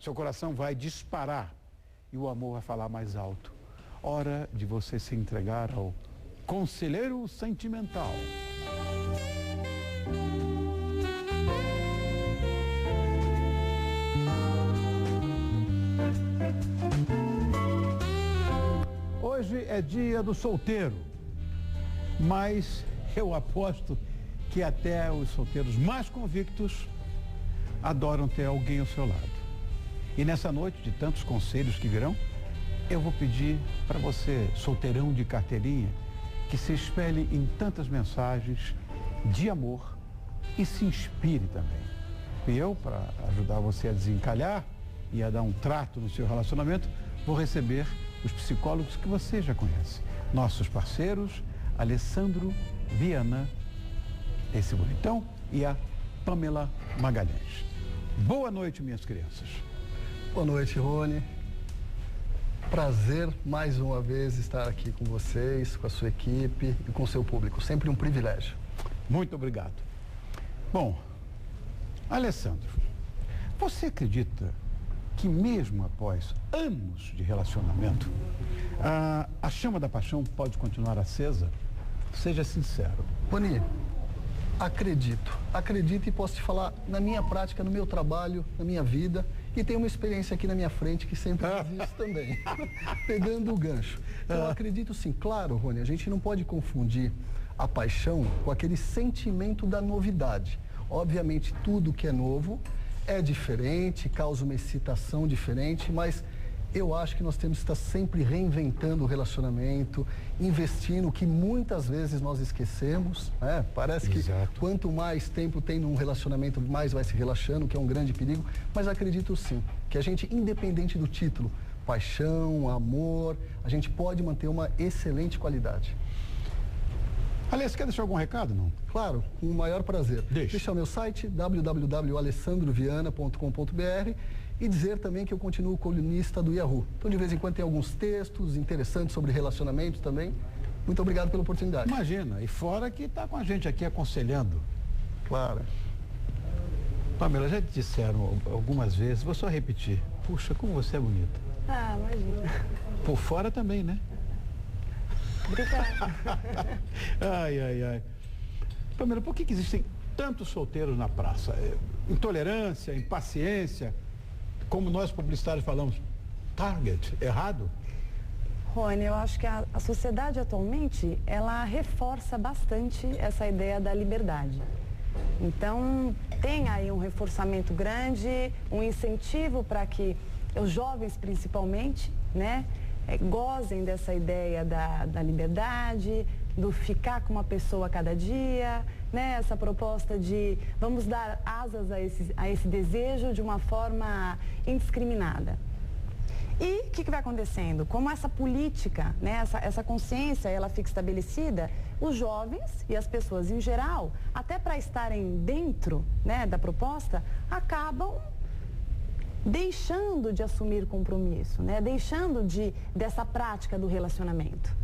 Seu coração vai disparar e o amor vai falar mais alto. Hora de você se entregar ao conselheiro sentimental. Hoje é dia do solteiro, mas eu aposto que até os solteiros mais convictos adoram ter alguém ao seu lado. E nessa noite de tantos conselhos que virão, eu vou pedir para você, solteirão de carteirinha, que se espelhe em tantas mensagens de amor e se inspire também. E eu, para ajudar você a desencalhar e a dar um trato no seu relacionamento, vou receber os psicólogos que você já conhece. Nossos parceiros, Alessandro Viana, esse bonitão, e a Pamela Magalhães. Boa noite, minhas crianças. Boa noite, Rony. Prazer mais uma vez estar aqui com vocês, com a sua equipe e com o seu público. Sempre um privilégio. Muito obrigado. Bom, Alessandro, você acredita que mesmo após anos de relacionamento, a chama da paixão pode continuar acesa? Seja sincero. Rony, acredito e posso te falar na minha prática, no meu trabalho, na minha vida, e tenho uma experiência aqui na minha frente que sempre faz isso também, pegando o gancho. Então, eu acredito sim. Claro, Rony, a gente não pode confundir a paixão com aquele sentimento da novidade. Obviamente, tudo que é novo é diferente, causa uma excitação diferente, mas eu acho que nós temos que estar sempre reinventando o relacionamento, investindo, o que muitas vezes nós esquecemos, né? Parece que quanto mais tempo tem num relacionamento, mais vai se relaxando, que é um grande perigo, mas acredito sim, que a gente, independente do título, paixão, amor, a gente pode manter uma excelente qualidade. Aliás, quer deixar algum recado, não? Claro, com o maior prazer. Deixa o meu site, www.alessandroviana.com.br, e dizer também que eu continuo colunista do Yahoo. Então, de vez em quando tem alguns textos interessantes sobre relacionamentos também. Muito obrigado pela oportunidade. Imagina, e fora que está com a gente aqui aconselhando. Claro. Pamela, já te disseram algumas vezes, vou só repetir. Puxa, como você é bonita. Ah, imagina. Por fora também, né? Obrigada. Ai. Pamela, por que existem tantos solteiros na praça? Intolerância, impaciência, como nós publicitários falamos, target, errado? Rony, eu acho que a sociedade atualmente, ela reforça bastante essa ideia da liberdade. Então, tem aí um reforçamento grande, um incentivo para que os jovens, principalmente, né, gozem dessa ideia da liberdade, do ficar com uma pessoa a cada dia, né? Essa proposta de vamos dar asas a esse desejo de uma forma indiscriminada. E o que vai acontecendo? Como essa política, né, essa consciência, ela fica estabelecida, os jovens e as pessoas em geral, até para estarem dentro, né, da proposta, acabam deixando de assumir compromisso, né? Deixando dessa prática do relacionamento.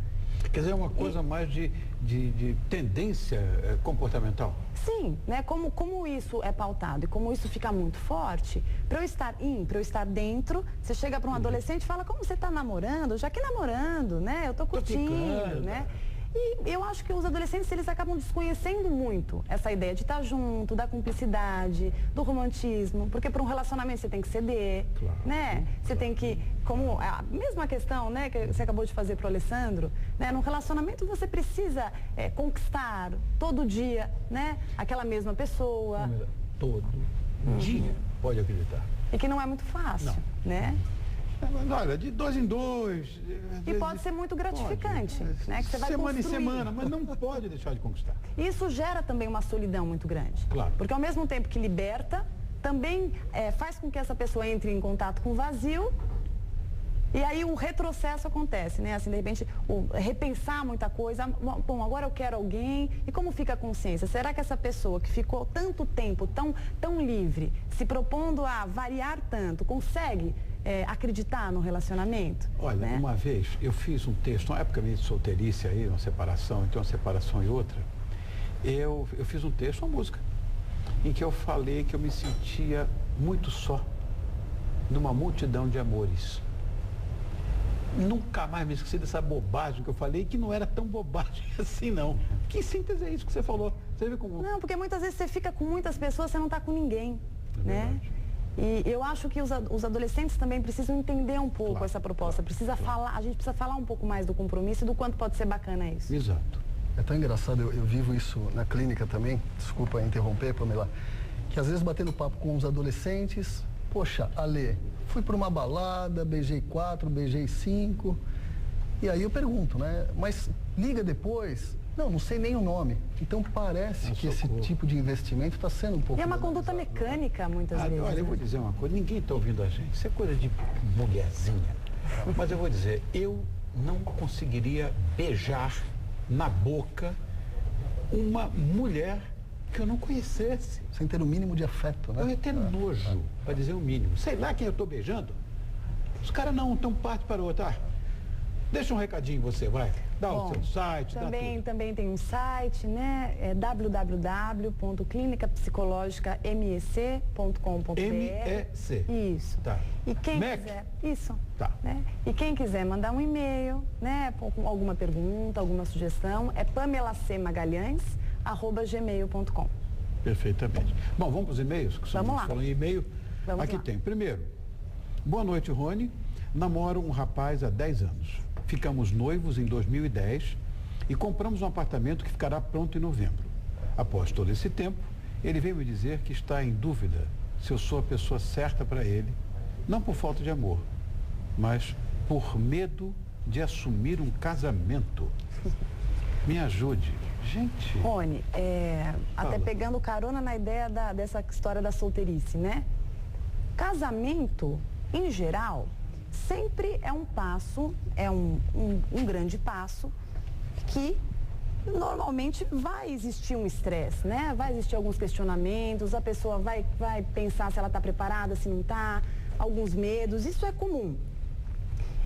Quer dizer, é uma coisa mais de tendência comportamental? Sim, né? Como isso é pautado e como isso fica muito forte, para eu estar dentro, você chega para um adolescente e fala, como você está namorando? Já que namorando, né? Eu estou curtindo, né? E eu acho que os adolescentes, eles acabam desconhecendo muito essa ideia de estar junto, da cumplicidade, do romantismo, porque para um relacionamento você tem que ceder, né? Você tem que, como a mesma questão, né, que você acabou de fazer para o Alessandro, né? Num relacionamento você precisa conquistar todo dia, né? Aquela mesma pessoa. Todo dia, pode acreditar. E que não é muito fácil, né? Mas olha, de 2 em 2. E pode ser muito gratificante, né? Que você vai semana construir. em semana, mas não pode deixar de conquistar. Isso gera também uma solidão muito grande. Claro. Porque ao mesmo tempo que liberta, também faz com que essa pessoa entre em contato com o vazio. E aí o retrocesso acontece, né? Assim, de repente, repensar muita coisa. Bom, agora eu quero alguém. E como fica a consciência? Será que essa pessoa que ficou tanto tempo tão livre, se propondo a variar tanto, consegue acreditar no relacionamento? Olha, né? Uma vez eu fiz um texto, uma época minha de solteirice aí, uma separação, entre uma separação e outra, eu fiz um texto, uma música, em que eu falei que eu me sentia muito só. numa multidão de amores. Nunca mais me esqueci dessa bobagem que eu falei, que não era tão bobagem assim, não. Que síntese é isso que você falou? Você vê como... Não, porque muitas vezes você fica com muitas pessoas, você não está com ninguém, né? E eu acho que os adolescentes também precisam entender um pouco essa proposta. A gente precisa falar um pouco mais do compromisso e do quanto pode ser bacana isso. Exato. É tão engraçado, eu vivo isso na clínica também, desculpa interromper, Pamela, que às vezes batendo papo com os adolescentes, poxa, Ale, fui para uma balada, beijei 4, beijei 5, e aí eu pergunto, né, mas liga depois? Não sei nem o nome. Então parece que esse tipo de investimento está sendo um pouco... E é uma conduta mecânica, muitas vezes. Olha, eu vou dizer uma coisa, ninguém está ouvindo a gente, isso é coisa de mulherzinha. Mas eu vou dizer, eu não conseguiria beijar na boca uma mulher que eu não conhecesse. Sem ter o mínimo de afeto, né? Eu ia ter nojo, para dizer o mínimo. Sei lá quem eu estou beijando. Os caras não estão parte para outra. Deixa um recadinho você, vai. Dá o seu site, também tem um site, né? É www.clinicapsicologicamec.com.br. MEC. Isso. Tá. E quem MEC. quiser, isso. Tá. Né? E quem quiser mandar um e-mail, né, com alguma pergunta, alguma sugestão, é pamelacmagalhães@gmail.com. Perfeitamente. Bom, vamos para os e-mails? Vamos lá. Falando em e-mail. Vamos Aqui lá. tem. Primeiro, boa noite, Rony. Namoro um rapaz há 10 anos. Ficamos noivos em 2010 e compramos um apartamento que ficará pronto em novembro. Após todo esse tempo, ele veio me dizer que está em dúvida se eu sou a pessoa certa para ele, não por falta de amor, mas por medo de assumir um casamento. Me ajude. Gente... Rony, até pegando carona na ideia dessa história da solteirice, né? Casamento, em geral, sempre é um passo, um grande passo que normalmente vai existir um estresse, né? Vai existir alguns questionamentos, a pessoa vai pensar se ela está preparada, se não está, alguns medos, isso é comum.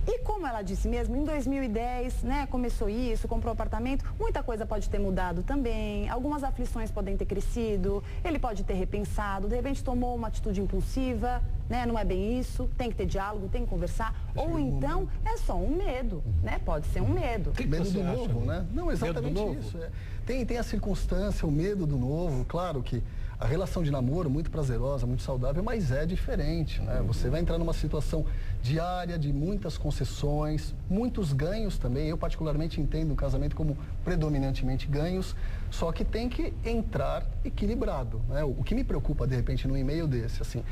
E como ela disse mesmo, em 2010, né, começou isso, comprou um apartamento, muita coisa pode ter mudado também, algumas aflições podem ter crescido, ele pode ter repensado, de repente tomou uma atitude impulsiva, né, não é bem isso, tem que ter diálogo, tem que conversar, ou então é só um medo, né, pode ser um medo. Medo do novo, né? Não, exatamente isso. Tem a circunstância, o medo do novo, claro que a relação de namoro muito prazerosa, muito saudável, mas é diferente, né? Você vai entrar numa situação diária de muitas concessões, muitos ganhos também. Eu particularmente entendo o casamento como predominantemente ganhos, só que tem que entrar equilibrado, né? O que me preocupa de repente num e-mail desse, assim,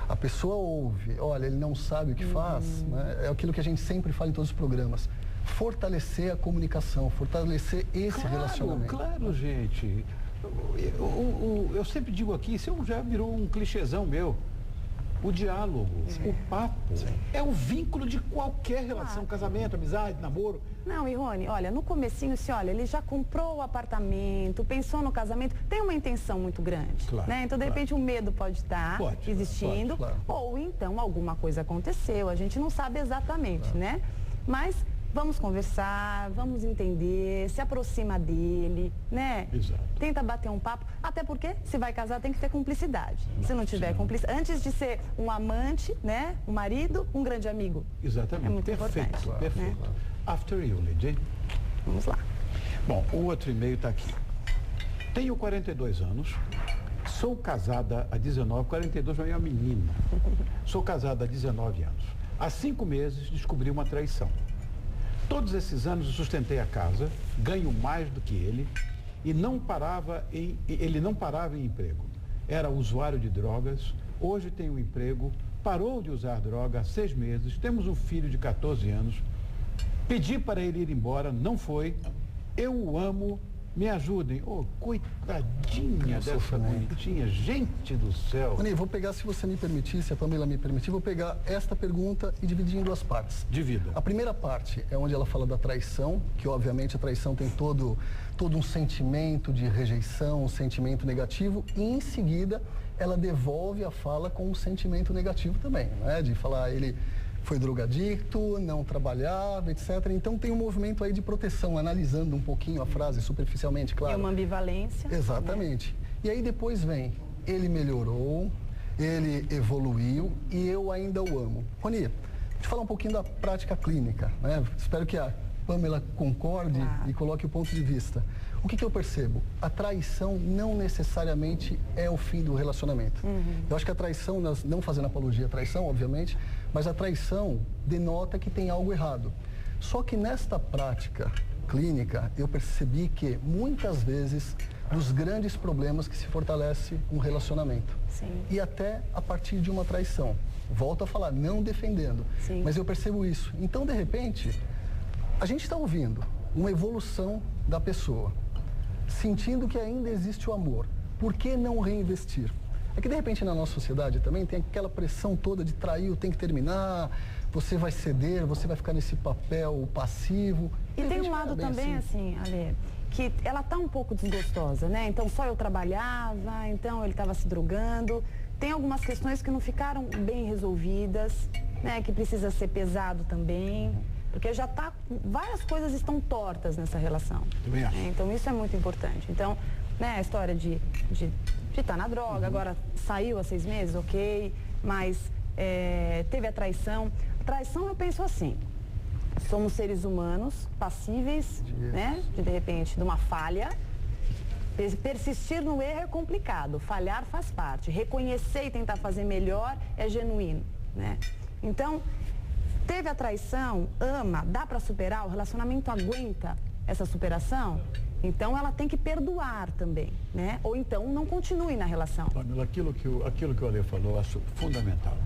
a pessoa ouve, olha, ele não sabe o que faz, né? É aquilo que a gente sempre fala em todos os programas. Fortalecer a comunicação, fortalecer esse relacionamento. Claro, gente. Eu sempre digo aqui, isso já virou um clichêzão meu. O diálogo, o papo, é o vínculo de qualquer relação, casamento, amizade, namoro. Não, e Rony, olha, no comecinho, ele já comprou o apartamento, pensou no casamento, tem uma intenção muito grande, né? Então, de repente, o medo pode estar existindo, ou então alguma coisa aconteceu, a gente não sabe exatamente, né? Mas vamos conversar, vamos entender, se aproxima dele, né? Exato. Tenta bater um papo, até porque se vai casar tem que ter cumplicidade. Se não tiver cumplicidade, antes de ser um amante, né? Um marido, um grande amigo. Exatamente. É muito importante. Perfeito. Né? After you, Lidia. Vamos lá. Bom, o outro e-mail está aqui. Tenho 42 anos, sou casada há 19, 42 é uma menina. Sou casada há 19 anos. Há 5 meses descobri uma traição. Todos esses anos eu sustentei a casa, ganho mais do que ele, e ele não parava em emprego. Era usuário de drogas, hoje tem um emprego, parou de usar droga há 6 meses, temos um filho de 14 anos, pedi para ele ir embora, não foi, eu o amo, me ajudem. Oh, coitadinha dessa bonitinha, gente do céu. Rony, vou pegar, se você me permitir, se a Pamela me permitir, vou pegar esta pergunta e dividir em 2 partes. Divida. A primeira parte é onde ela fala da traição, que obviamente a traição tem todo um sentimento de rejeição, um sentimento negativo, e em seguida ela devolve a fala com um sentimento negativo também, né? De falar, ele foi drogadicto, não trabalhava, etc. Então tem um movimento aí de proteção, analisando um pouquinho a frase superficialmente, claro. É uma ambivalência. Exatamente. Né? E aí depois vem, ele melhorou, ele evoluiu e eu ainda o amo. Rony, deixa eu falar um pouquinho da prática clínica, né? Espero que a Pamela concorde e coloque o ponto de vista. O que eu percebo? A traição não necessariamente é o fim do relacionamento. Eu acho que a traição, não fazendo apologia à traição, obviamente, mas a traição denota que tem algo errado. Só que nesta prática clínica, eu percebi que muitas vezes dos grandes problemas que se fortalece um relacionamento. Sim. E até a partir de uma traição. Volto a falar, não defendendo, Sim. mas eu percebo isso. Então, de repente, a gente está ouvindo uma evolução da pessoa, sentindo que ainda existe o amor. Por que não reinvestir? É que, de repente, na nossa sociedade também tem aquela pressão toda de trair, tem que terminar, você vai ceder, você vai ficar nesse papel passivo. E tem um lado também, assim, Ale, que ela tá um pouco desgostosa, né? Então, só eu trabalhava, então ele estava se drogando. Tem algumas questões que não ficaram bem resolvidas, né? Que precisa ser pesado também. Porque já tá, várias coisas estão tortas nessa relação. Também acho. Então, isso é muito importante. Então, né, a história de estar na droga, agora saiu há 6 meses, ok, mas teve a traição. A traição, eu penso assim, somos seres humanos passíveis, né, de repente, de uma falha. Persistir no erro é complicado, falhar faz parte. Reconhecer e tentar fazer melhor é genuíno, né? Então, teve a traição, ama, dá para superar, o relacionamento aguenta essa superação, então ela tem que perdoar também, né? Ou então não continue na relação. Pamela, aquilo que o Ale falou, eu acho fundamental.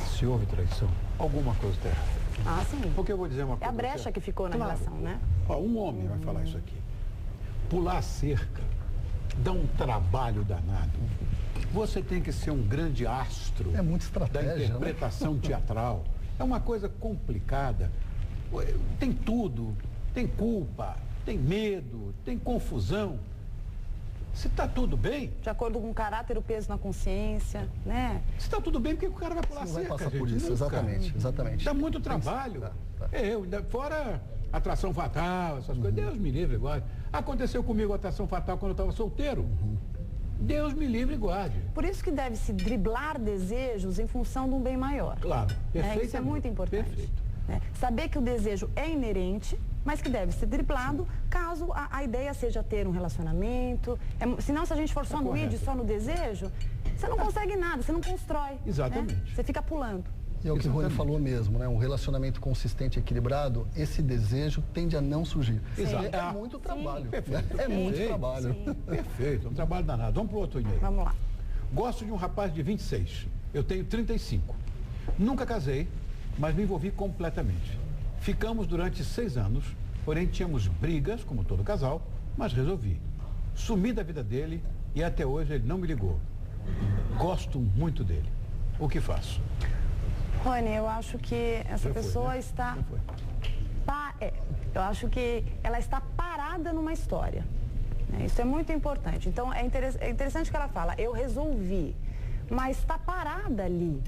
Se houve traição, alguma coisa está errada. Ah, sim. Porque eu vou dizer uma coisa. É a brecha que ficou na relação, né? Ó, um homem vai falar isso aqui. Pular a cerca dá um trabalho danado. Você tem que ser um grande astro É muita estratégia, da interpretação teatral. É uma coisa complicada. Tem tudo. Tem culpa, tem medo, tem confusão. Se está tudo bem... De acordo com o caráter, o peso na consciência, né? Se está tudo bem, por que o cara vai pular Não cerca, vai passar gente? por isso, Nunca. exatamente, exatamente. Dá muito trabalho. Fora atração fatal, essas coisas. Deus me livre e guarde. Aconteceu comigo a atração fatal quando eu estava solteiro. Deus me livre e guarde. Por isso que deve-se driblar desejos em função de um bem maior. Claro, perfeito. Isso é muito importante. Perfeito. Né? Saber que o desejo é inerente, mas que deve ser driblado caso a ideia seja ter um relacionamento. Senão, se a gente for só no id, só no desejo, você não consegue nada, você não constrói. Exatamente. Né? Você fica pulando. E é o que o Rony falou mesmo, né? Um relacionamento consistente e equilibrado, esse desejo tende a não surgir. Exato. É muito trabalho. Sim. Perfeito. É muito Sim. trabalho. Sim. Perfeito, um trabalho danado. Vamos para o outro e-mail. Vamos lá. Gosto de um rapaz de 26. Eu tenho 35. Nunca casei, mas me envolvi completamente. Ficamos durante 6 anos, porém tínhamos brigas, como todo casal, mas resolvi. Sumi da vida dele e até hoje ele não me ligou. Gosto muito dele. O que faço? Rony, eu acho que essa pessoa está... Eu acho que ela está parada numa história. Isso é muito importante. Então, é interessante que ela fala, eu resolvi, mas está parada ali.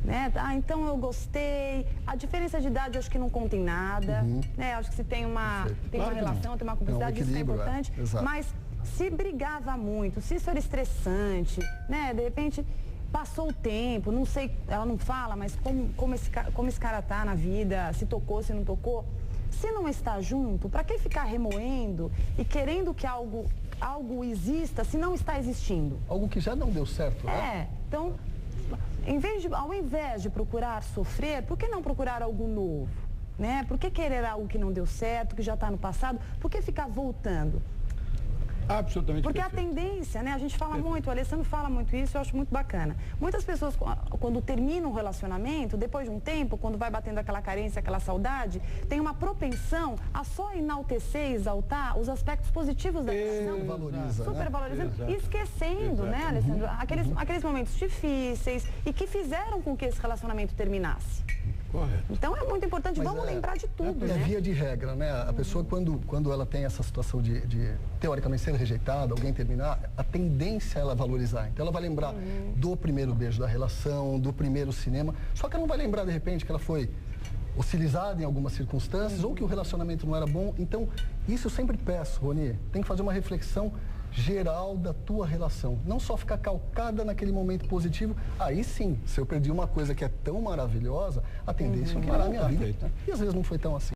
Né? Então eu gostei. A diferença de idade eu acho que não conta em nada. Né? Eu acho que se tem uma relação, tem uma cumplicidade, isso é importante. Mas se brigava muito, se isso era estressante, né? De repente passou o tempo, não sei, ela não fala, mas como esse cara tá na vida, se tocou, se não tocou. Se não está junto, para que ficar remoendo e querendo que algo exista se não está existindo? Algo que já não deu certo, né? Então, ao invés de procurar sofrer, por que não procurar algo novo? Né? Por que querer algo que não deu certo, que já está no passado? Por que ficar voltando? Absolutamente. Porque perfeito. A tendência, né? A gente fala muito, o Alessandro fala muito isso, eu acho muito bacana. Muitas pessoas, quando terminam um relacionamento, depois de um tempo, quando vai batendo aquela carência, aquela saudade, tem uma propensão a só enaltecer, exaltar os aspectos positivos da relação. Valoriza, super valorizando, Exato. e esquecendo, né, Alessandro, aqueles momentos difíceis e que fizeram com que esse relacionamento terminasse. Correto. Então é muito importante, Mas vamos lembrar de tudo, É né? via de regra, né? A pessoa, quando ela tem essa situação de teoricamente ser rejeitada, alguém terminar, a tendência é ela valorizar. Então ela vai lembrar do primeiro beijo da relação, do primeiro cinema, só que ela não vai lembrar, de repente, que ela foi hostilizada em algumas circunstâncias ou que o relacionamento não era bom. Então, isso eu sempre peço, Rony, tem que fazer uma reflexão geral da tua relação. Não só ficar calcada naquele momento positivo. Aí sim, se eu perdi uma coisa que é tão maravilhosa, a tendência é parar a minha vida. Né? E às vezes não foi tão assim.